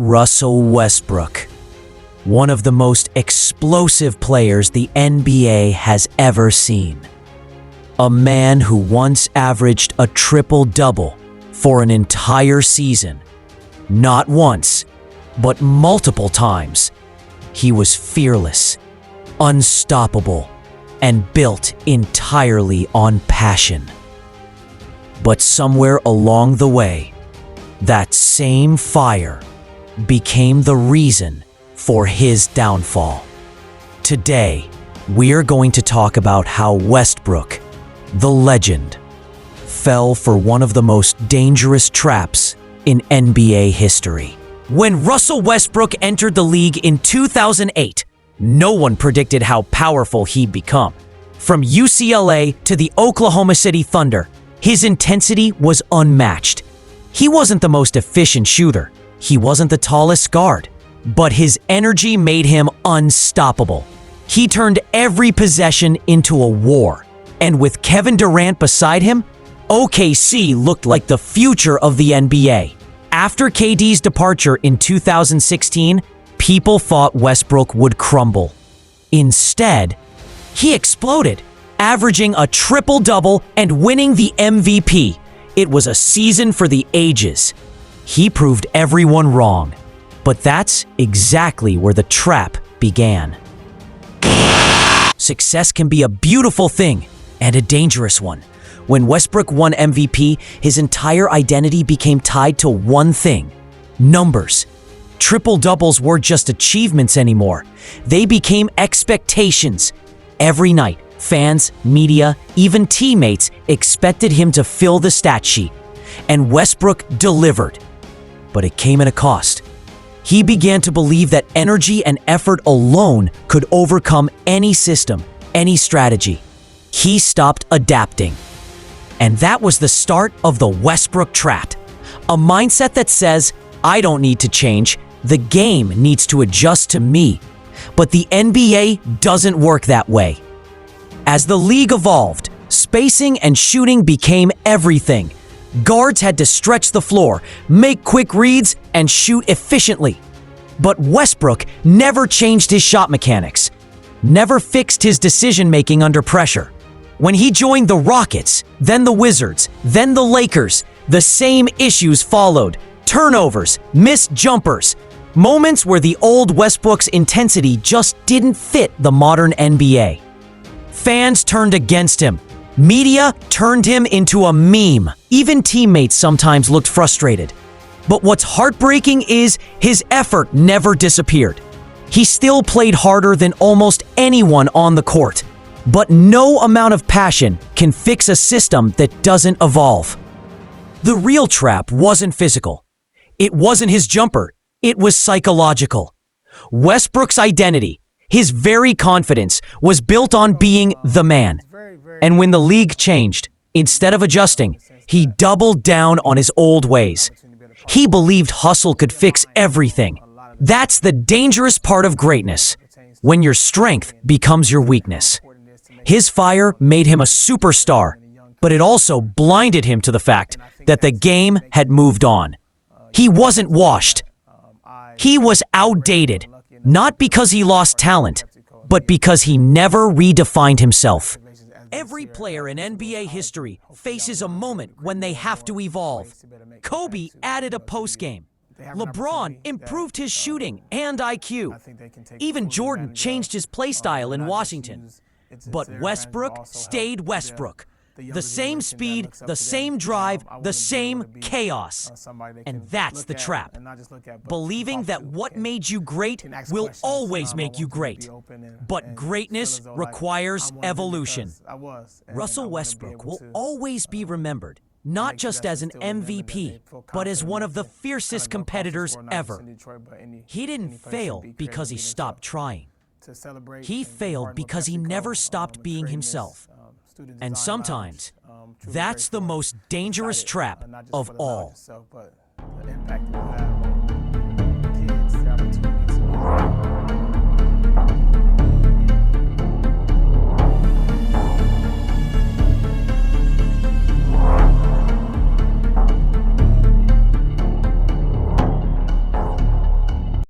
Russell Westbrook, one of the most explosive players the NBA has ever seen. A man who once averaged a triple-double for an entire season. Not once, but multiple times. He was fearless, unstoppable, and built entirely on passion. But somewhere along the way, that same fire became the reason for his downfall. Today, we're going to talk about how Westbrook, the legend, fell for one of the most dangerous traps in NBA history. When Russell Westbrook entered the league in 2008, no one predicted how powerful he'd become. From UCLA to the Oklahoma City Thunder, his intensity was unmatched. He wasn't the most efficient shooter. He wasn't the tallest guard, but his energy made him unstoppable. He turned every possession into a war, and with Kevin Durant beside him, OKC looked like the future of the NBA. After KD's departure in 2016, people thought Westbrook would crumble. Instead, he exploded, averaging a triple-double and winning the MVP. It was a season for the ages. He proved everyone wrong, but that's exactly where the trap began. Success can be a beautiful thing and a dangerous one. When Westbrook won MVP, his entire identity became tied to one thing: numbers. Triple-doubles weren't just achievements anymore. They became expectations. Every night, fans, media, even teammates expected him to fill the stat sheet. And Westbrook delivered. But it came at a cost. He began to believe that energy and effort alone could overcome any system, any strategy. He stopped adapting. And that was the start of the Westbrook trap. A mindset that says, I don't need to change, the game needs to adjust to me. But the NBA doesn't work that way. As the league evolved, spacing and shooting became everything. Guards had to stretch the floor, make quick reads, and shoot efficiently. But Westbrook never changed his shot mechanics, never fixed his decision-making under pressure. When he joined the Rockets, then the Wizards, then the Lakers, the same issues followed: turnovers, missed jumpers, moments where the old Westbrook's intensity just didn't fit the modern NBA. Fans turned against him. Media turned him into a meme. Even teammates sometimes looked frustrated. But what's heartbreaking is his effort never disappeared. He still played harder than almost anyone on the court. But no amount of passion can fix a system that doesn't evolve. The real trap wasn't physical. It wasn't his jumper. It was psychological. Westbrook's identity, his very confidence, was built on being the man. And when the league changed, instead of adjusting, he doubled down on his old ways. He believed hustle could fix everything. That's the dangerous part of greatness, when your strength becomes your weakness. His fire made him a superstar, but it also blinded him to the fact that the game had moved on. He wasn't washed. He was outdated, not because he lost talent, but because he never redefined himself. Every player in NBA history faces a moment when they have to evolve. Kobe added a postgame. LeBron improved his shooting and IQ. Even Jordan changed his play style in Washington. But Westbrook stayed Westbrook. The same speed, the same drive, the same chaos. And that's the trap. Believing that what made you great will always make you great. But greatness requires evolution. Russell Westbrook will always be remembered, not just as an MVP, but as one of the fiercest competitors ever. He didn't fail because he stopped trying. He failed because he never stopped being himself. And sometimes, that's the most dangerous trap of all.